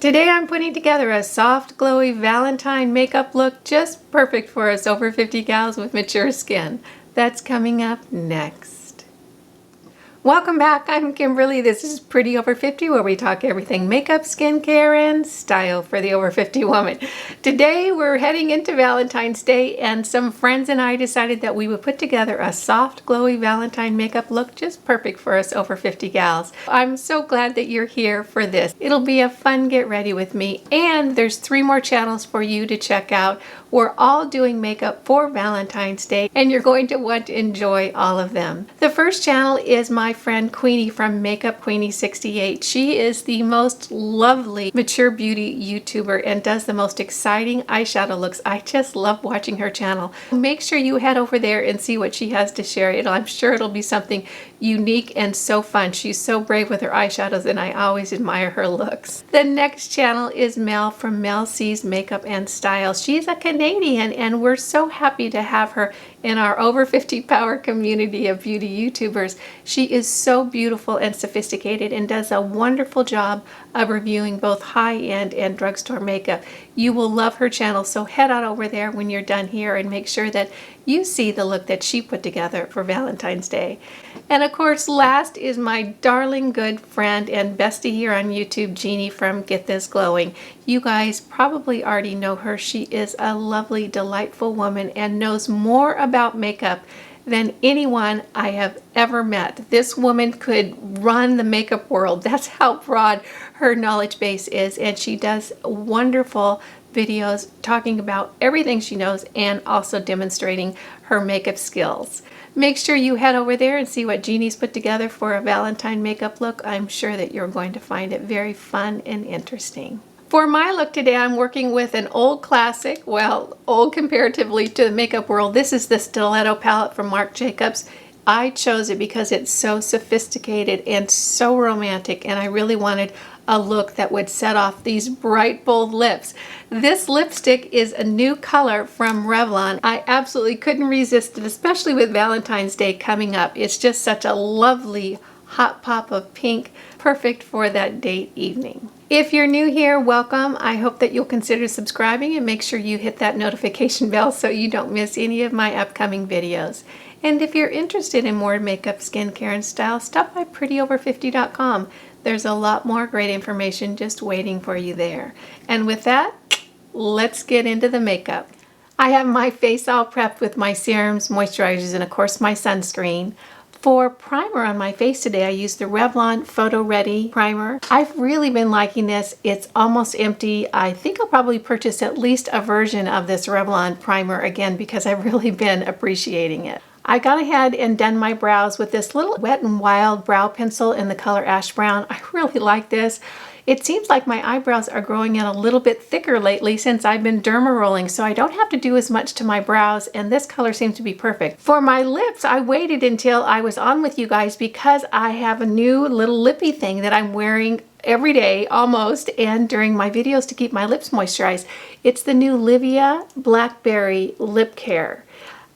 Today I'm putting together a soft, glowy Valentine makeup look just perfect for us over 50 gals with mature skin. That's coming up next. Welcome back, I'm Kimberly. This is Pretty Over 50, where we talk everything makeup, skincare, and style for the over 50 woman. Today we're heading into Valentine's Day, and some friends and I decided that we would put together a soft, glowy Valentine makeup look just perfect for us over 50 gals. I'm so glad that you're here for this. It'll be a fun get ready with me, and there's 3 more channels for you to check out. We're all doing makeup for Valentine's Day, and you're going to want to enjoy all of them. The first channel is my friend Queenie from Makeup Queenie 68. She is the most lovely mature beauty YouTuber and does the most exciting eyeshadow looks. I just love watching her channel. Make sure you head over there and see what she has to share. I'm sure it'll be something unique and so fun. She's so brave with her eyeshadows, and I always admire her looks. The next channel is Mel from Mel C's Makeup and Style. She's a Canadian, and we're so happy to have her in our over 50 power community of beauty YouTubers. She is so beautiful and sophisticated and does a wonderful job of reviewing both high-end and drugstore makeup. You will love her channel, so head on over there when you're done here and make sure that you see the look that she put together for Valentine's Day. And of course, last is my darling good friend and bestie here on YouTube, Jeannie from Get This Glowing. You guys probably already know her. She is a lovely, delightful woman and knows more about makeup than anyone I have ever met. This woman could run the makeup world. That's how broad her knowledge base is, and she does wonderful videos talking about everything she knows and also demonstrating her makeup skills. Make sure you head over there and see what Jeannie's put together for a Valentine makeup look. I'm sure that you're going to find it very fun and interesting. For my look today, I'm working with an old classic, well, old comparatively to the makeup world. This is the Stiletto palette from Marc Jacobs. I chose it because it's so sophisticated and so romantic, and I really wanted a look that would set off these bright, bold lips. This lipstick is a new color from Revlon. I absolutely couldn't resist it, especially with Valentine's Day coming up. It's just such a lovely hot pop of pink, perfect for that date evening. If you're new here, welcome. I hope that you'll consider subscribing and make sure you hit that notification bell so you don't miss any of my upcoming videos. And if you're interested in more makeup, skincare, and style, stop by prettyover50.com. There's a lot more great information just waiting for you there. And with that, let's get into the makeup. I have my face all prepped with my serums, moisturizers, and of course my sunscreen. For primer on my face today, I used the Revlon Photo Ready primer. I've really been liking this. It's almost empty. I think I'll probably purchase at least a version of this Revlon primer again because I've really been appreciating it. I got ahead and done my brows with this little Wet n Wild brow pencil in the color Ash Brown. I really like this. It seems like my eyebrows are growing in a little bit thicker lately since I've been derma rolling, so I don't have to do as much to my brows, and this color seems to be perfect. For my lips, I waited until I was on with you guys because I have a new little lippy thing that I'm wearing every day almost, and during my videos to keep my lips moisturized. It's the new Livia Blackberry Lip Care.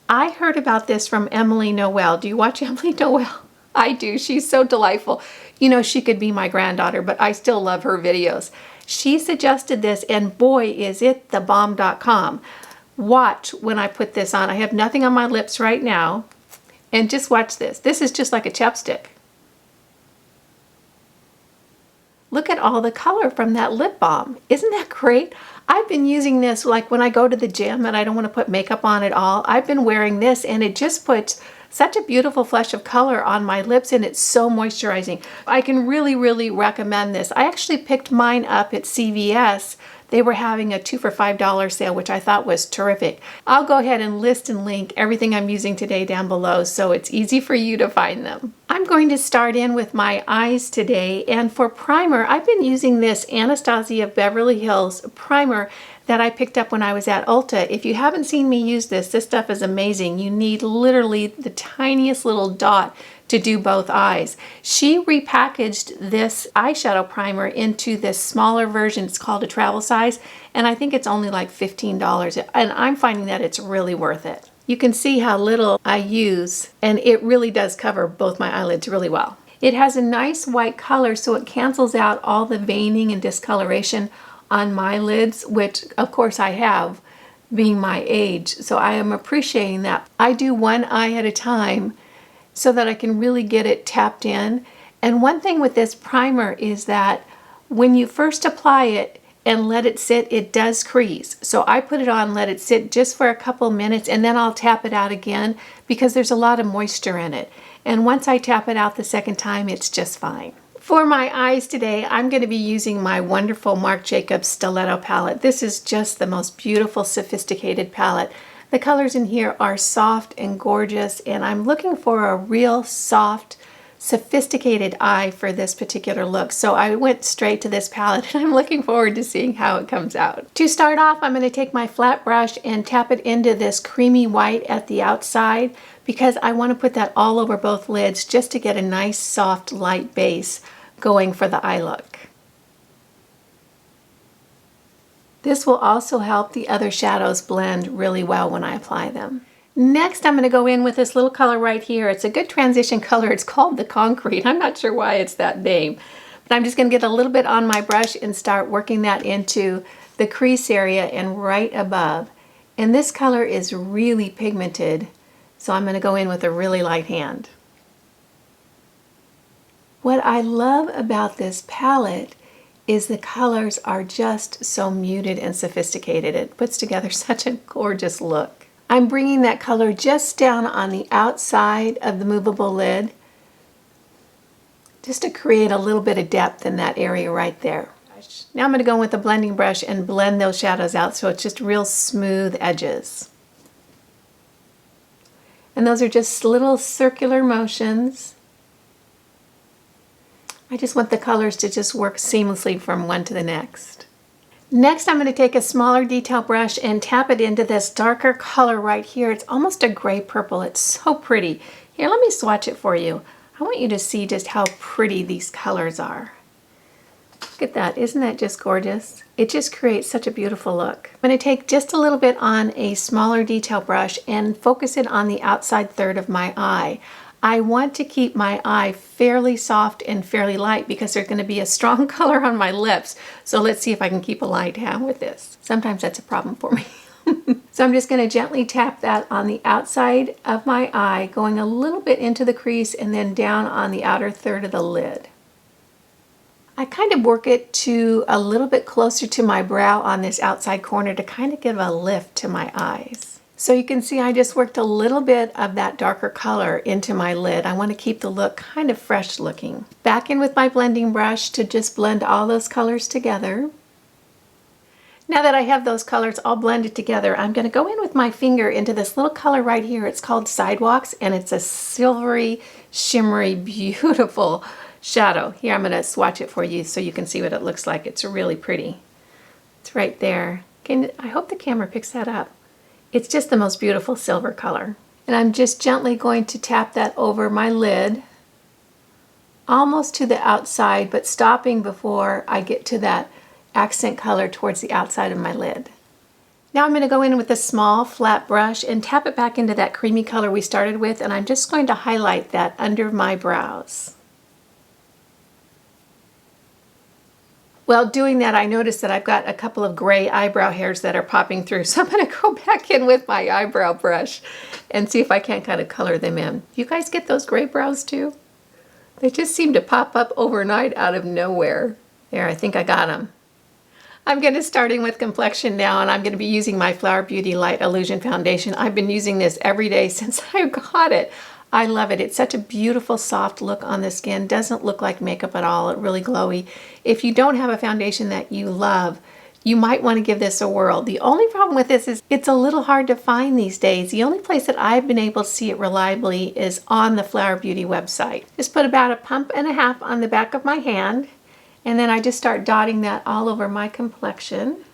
I heard about this from Emily Noel. Do you watch Emily Noel? I do. She's so delightful. You know, she could be my granddaughter, but I still love her videos. She suggested this, and boy, is it the bomb.com. Watch when I put this on. I have nothing on my lips right now, and just watch this. This is just like a chapstick. Look at all the color from that lip balm. Isn't that great? I've been using this like when I go to the gym and I don't want to put makeup on at all. I've been wearing this, and it just puts such a beautiful flush of color on my lips, and it's so moisturizing. I can really recommend this. I actually picked mine up at CVS. They were having a 2 for $5 sale, which I thought was terrific. I'll go ahead and list and link everything I'm using today down below so it's easy for you to find them. I'm going to start in with my eyes today, and for primer, I've been using this Anastasia Beverly Hills primer that I picked up when I was at Ulta. If you haven't seen me use this stuff is amazing. You need literally the tiniest little dot to do both eyes. She repackaged this eyeshadow primer into this smaller version. It's called a travel size, and I think it's only like $15, and I'm finding that it's really worth it. You can see how little I use, and it really does cover both my eyelids really well. It has a nice white color, so it cancels out all the veining and discoloration on my lids, which of course I have, being my age. So I am appreciating that. I do one eye at a time so that I can really get it tapped in. And one thing with this primer is that when you first apply it and let it sit, it does crease. So I put it on, let it sit just for a couple minutes, and then I'll tap it out again because there's a lot of moisture in it. And once I tap it out the second time, it's just fine. For my eyes today, I'm going to be using my wonderful Marc Jacobs Stiletto palette. This is just the most beautiful, sophisticated palette. The colors in here are soft and gorgeous, and I'm looking for a real soft, sophisticated eye for this particular look. So I went straight to this palette, and I'm looking forward to seeing how it comes out. To start off, I'm going to take my flat brush and tap it into this creamy white at the outside because I want to put that all over both lids just to get a nice, soft, light base going for the eye look. This will also help the other shadows blend really well when I apply them. Next, I'm going to go in with this little color right here. It's a good transition color. It's called the Concrete. I'm not sure why it's that name, but I'm just going to get a little bit on my brush and start working that into the crease area and right above. And this color is really pigmented, so I'm going to go in with a really light hand. What I love about this palette is the colors are just so muted and sophisticated. It puts together such a gorgeous look. I'm bringing that color just down on the outside of the movable lid just to create a little bit of depth in that area right there. Now I'm going to go in with a blending brush and blend those shadows out so it's just real smooth edges. And those are just little circular motions. I just want the colors to just work seamlessly from one to the next. Next, I'm going to take a smaller detail brush and tap it into this darker color right here. It's almost a gray purple. It's so pretty. Here, let me swatch it for you. I want you to see just how pretty these colors are. Look at that. Isn't that just gorgeous? It just creates such a beautiful look. I'm going to take just a little bit on a smaller detail brush and focus it on the outside third of my eye. I want to keep my eye fairly soft and fairly light because there's going to be a strong color on my lips. So let's see if I can keep a light hand with this. Sometimes that's a problem for me. So I'm just going to gently tap that on the outside of my eye, going a little bit into the crease and then down on the outer third of the lid. I kind of work it to a little bit closer to my brow on this outside corner to kind of give a lift to my eyes. So you can see I just worked a little bit of that darker color into my lid. I want to keep the look kind of fresh looking. Back in with my blending brush to just blend all those colors together. Now that I have those colors all blended together, I'm going to go in with my finger into this little color right here. It's called Sidewalks, and it's a silvery, shimmery, beautiful shadow. Here, I'm going to swatch it for you so you can see what it looks like. It's really pretty. It's right there. I hope the camera picks that up. It's just the most beautiful silver color. And I'm just gently going to tap that over my lid, almost to the outside, but stopping before I get to that accent color towards the outside of my lid. Now I'm going to go in with a small flat brush and tap it back into that creamy color we started with, and I'm just going to highlight that under my brows. Well, doing that, I noticed that I've got a couple of gray eyebrow hairs that are popping through. So I'm going to go back in with my eyebrow brush and see if I can't kind of color them in. You guys get those gray brows too? They just seem to pop up overnight out of nowhere. There, I think I got them. I'm going to start in with complexion now, and I'm going to be using my Flower Beauty Light Illusion Foundation. I've been using this every day since I got it. I love it. It's such a beautiful soft look on the skin. Doesn't look like makeup at all. It's really glowy. If you don't have a foundation that you love, you might want to give this a whirl. The only problem with this is it's a little hard to find these days. The only place that I've been able to see it reliably is on the Flower Beauty website. Just put about 1.5 pumps on the back of my hand, and then I just start dotting that all over my complexion.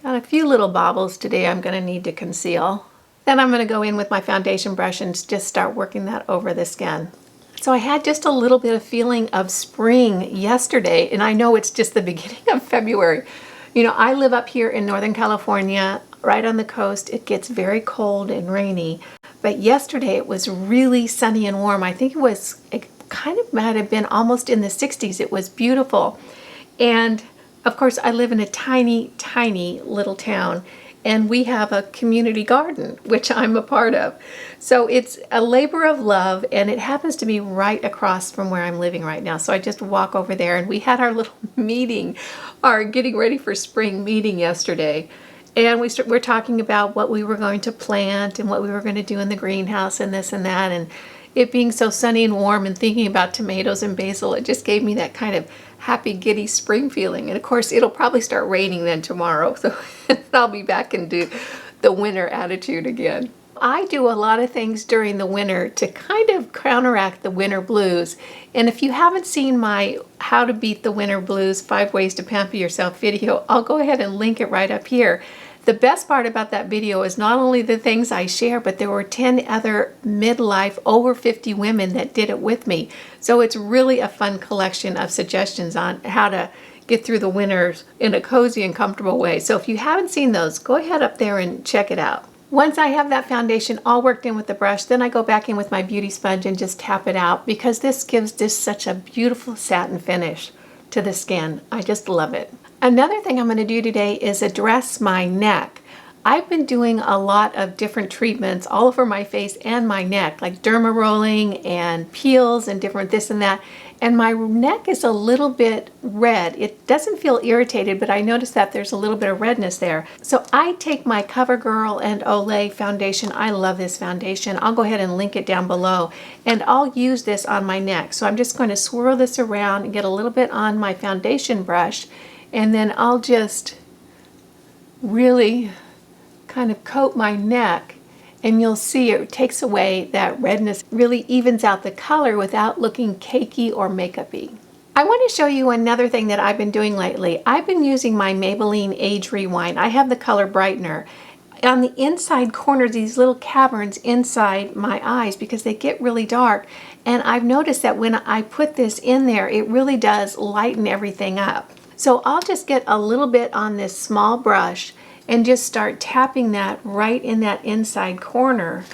Got a few little bobbles today I'm going to need to conceal. Then I'm going to go in with my foundation brush and just start working that over the skin. So I had just a little bit of feeling of spring yesterday, and I know it's just the beginning of February. You know, I live up here in Northern California, right on the coast. It gets very cold and rainy, but yesterday it was really sunny and warm. I think it was kind of might have been almost in the 60s. It was beautiful. And of course, I live in a tiny, tiny little town, and we have a community garden, which I'm a part of. So it's a labor of love, and it happens to be right across from where I'm living right now. So I just walk over there, and we had our little meeting, our getting ready for spring meeting yesterday. And we're talking about what we were going to plant and what we were going to do in the greenhouse and this and that. And it being so sunny and warm and thinking about tomatoes and basil, it just gave me that kind of happy, giddy spring feeling. And of course, it'll probably start raining then tomorrow. So I'll be back into the winter attitude again. I do a lot of things during the winter to kind of counteract the winter blues. And if you haven't seen my How to Beat the Winter Blues 5 Ways to Pamper Yourself video, I'll go ahead and link it right up here. The best part about that video is not only the things I share, but there were 10 other midlife over 50 women that did it with me. So it's really a fun collection of suggestions on how to get through the winters in a cozy and comfortable way. So if you haven't seen those, go ahead up there and check it out. Once I have that foundation all worked in with the brush, then I go back in with my beauty sponge and just tap it out, because this gives just such a beautiful satin finish to the skin. I just love it. Another thing I'm going to do today is address my neck. I've been doing a lot of different treatments all over my face and my neck, like derma rolling and peels and different this and that. And my neck is a little bit red. It doesn't feel irritated, but I notice that there's a little bit of redness there. So I take my CoverGirl and Olay foundation. I love this foundation. I'll go ahead and link it down below. And I'll use this on my neck. So I'm just going to swirl this around and get a little bit on my foundation brush. And then I'll just really kind of coat my neck, and you'll see it takes away that redness, really evens out the color without looking cakey or makeup-y. I want to show you another thing that I've been doing lately. I've been using my Maybelline Age Rewind. I have the color brightener on the inside corners, these little caverns inside my eyes, because they get really dark. And I've noticed that when I put this in there, it really does lighten everything up. So I'll just get a little bit on this small brush and just start tapping that right in that inside corner.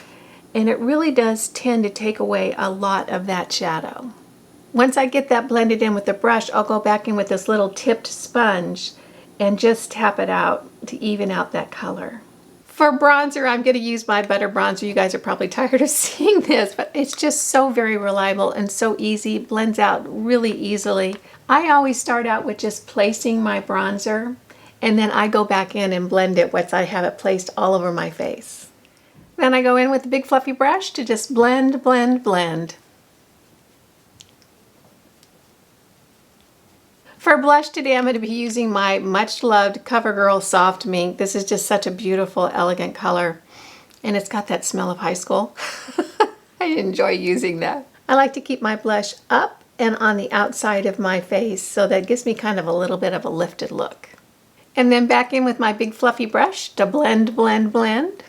And it really does tend to take away a lot of that shadow. Once I get that blended in with the brush, I'll go back in with this little tipped sponge and just tap it out to even out that color. For bronzer, I'm going to use my butter bronzer. You guys are probably tired of seeing this, but it's just so very reliable and so easy. Blends out really easily. I always start out with just placing my bronzer, and then I go back in and blend it once I have it placed all over my face. Then I go in with the big fluffy brush to just blend, blend, blend. For blush today, I'm going to be using my much loved CoverGirl Soft Mink. This is just such a beautiful, elegant color, and it's got that smell of high school. I enjoy using that. I like to keep my blush up and on the outside of my face, so that gives me kind of a little bit of a lifted look. And then back in with my big fluffy brush to blend, blend, blend.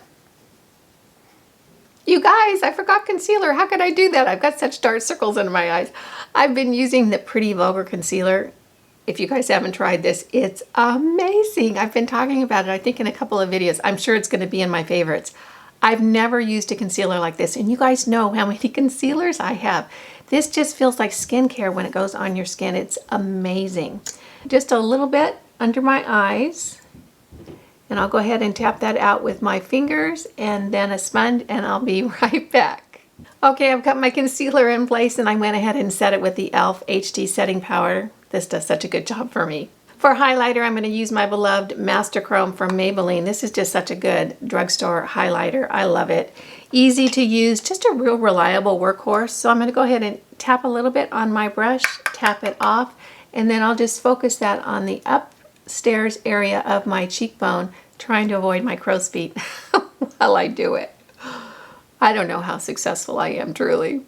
You guys, I forgot concealer. How could I do that? I've got such dark circles under my eyes. I've been using the Pretty Vulgar concealer. If you guys haven't tried this, it's amazing. I've been talking about it, I think, in a couple of videos. I'm sure it's going to be in my favorites. I've never used a concealer like this, and you guys know how many concealers I have. This just feels like skincare when it goes on your skin. It's amazing. Just a little bit under my eyes, and I'll go ahead and tap that out with my fingers and then a sponge, and I'll be right back. Okay, I've got my concealer in place, and I went ahead and set it with the e.l.f. HD setting powder. This does such a good job for me. For highlighter, I'm going to use my beloved Master Chrome from Maybelline. This is just such a good drugstore highlighter. I love it. Easy to use, just a real reliable workhorse. So I'm going to go ahead and tap a little bit on my brush, tap it off, and then I'll just focus that on the upstairs area of my cheekbone, trying to avoid my crow's feet while I do it. I don't know how successful I am, truly.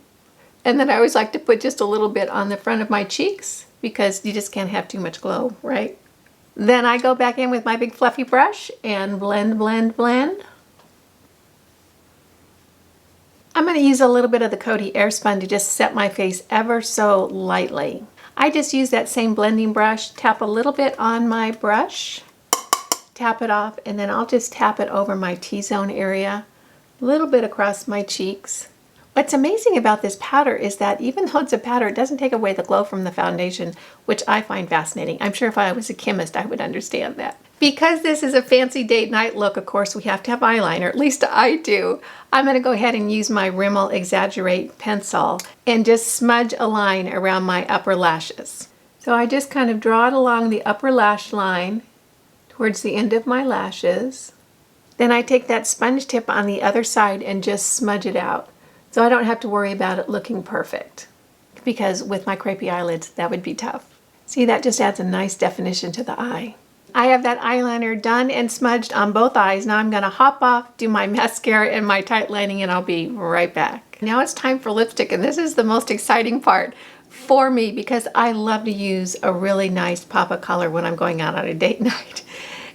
And then I always like to put just a little bit on the front of my cheeks, because you just can't have too much glow, right? Then I go back in with my big fluffy brush and blend, blend, blend. I'm going to use a little bit of the Coty Airspun to just set my face ever so lightly. I just use that same blending brush, tap a little bit on my brush, tap it off, and then I'll just tap it over my T-zone area, a little bit across my cheeks. What's amazing about this powder is that even though it's a powder, it doesn't take away the glow from the foundation, which I find fascinating. I'm sure if I was a chemist, I would understand that. Because this is a fancy date night look, of course, we have to have eyeliner, at least I do. I'm going to go ahead and use my Rimmel Exaggerate pencil and just smudge a line around my upper lashes. So I just kind of draw it along the upper lash line towards the end of my lashes. Then I take that sponge tip on the other side and just smudge it out. So I don't have to worry about it looking perfect, because with my crepey eyelids, that would be tough. See, that just adds a nice definition to the eye. I have that eyeliner done and smudged on both eyes. Now I'm gonna hop off, do my mascara and my tight lining, and I'll be right back. Now it's time for lipstick, and this is the most exciting part for me because I love to use a really nice pop of color when I'm going out on a date night.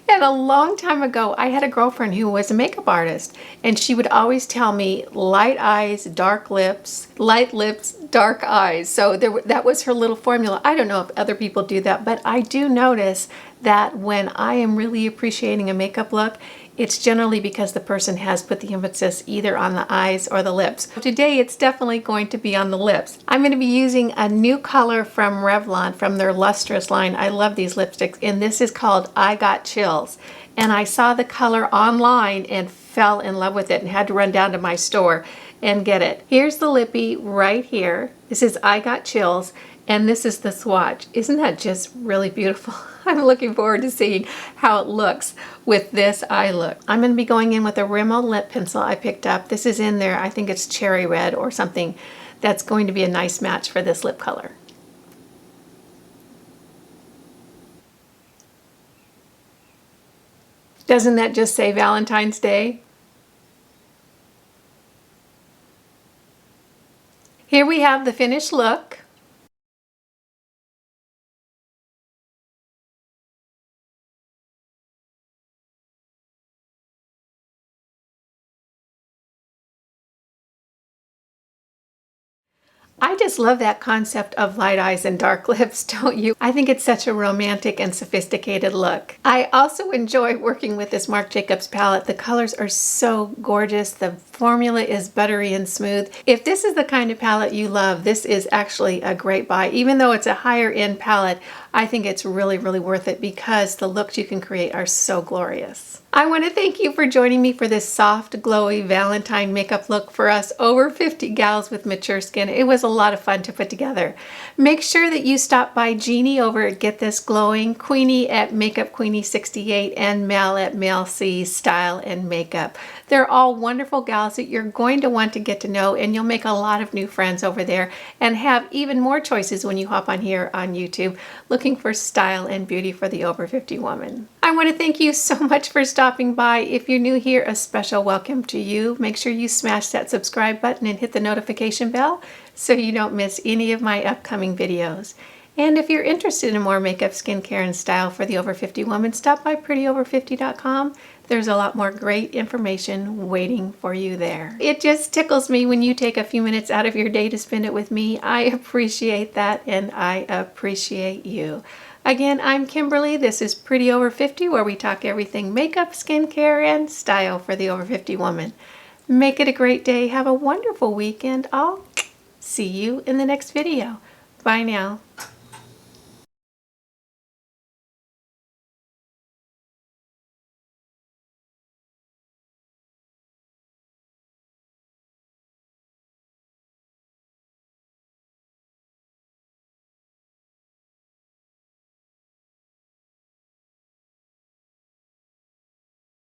And a long time ago, I had a girlfriend who was a makeup artist, and she would always tell me light eyes, dark lips, light lips, dark eyes. So that was her little formula. I don't know if other people do that, but I do notice that when I am really appreciating a makeup look, it's generally because the person has put the emphasis either on the eyes or the lips. Today, it's definitely going to be on the lips. I'm going to be using a new color from Revlon, from their Lustrous line. I love these lipsticks, and this is called I Got Chills. And I saw the color online and fell in love with it and had to run down to my store and get it. Here's the lippy right here. This is I Got Chills, and this is the swatch. Isn't that just really beautiful? I'm looking forward to seeing how it looks with this eye look. I'm going to be going in with a Rimmel lip pencil I picked up. This is in there, I think it's cherry red or something. That's going to be a nice match for this lip color. Doesn't that just say Valentine's Day? Here we have the finished look. I just love that concept of light eyes and dark lips, don't you? I think it's such a romantic and sophisticated look. I also enjoy working with this Marc Jacobs palette. The colors are so gorgeous. The formula is buttery and smooth. If this is the kind of palette you love, this is actually a great buy. Even though it's a higher end palette, I think it's really, really worth it because the looks you can create are so glorious. I want to thank you for joining me for this soft, glowy Valentine makeup look for us over 50 gals with mature skin. It was a lot of fun to put together. Make sure that you stop by Jeannie over at Get This Glowing, Queenie at Makeup Queenie 68, and Mel at Mel C Style and Makeup. They're all wonderful gals that you're going to want to get to know, and you'll make a lot of new friends over there and have even more choices when you hop on here on YouTube looking for style and beauty for the over 50 woman. I want to thank you so much for stopping by. If you're new here, a special welcome to you. Make sure you smash that subscribe button and hit the notification bell so you don't miss any of my upcoming videos. And if you're interested in more makeup, skincare, and style for the over 50 woman, stop by prettyover50.com. There's a lot more great information waiting for you there. It just tickles me when you take a few minutes out of your day to spend it with me. I appreciate that, and I appreciate you. Again, I'm Kimberly. This is Pretty Over 50, where we talk everything makeup, skincare, and style for the over 50 woman. Make it a great day. Have a wonderful weekend. I'll see you in the next video. Bye now.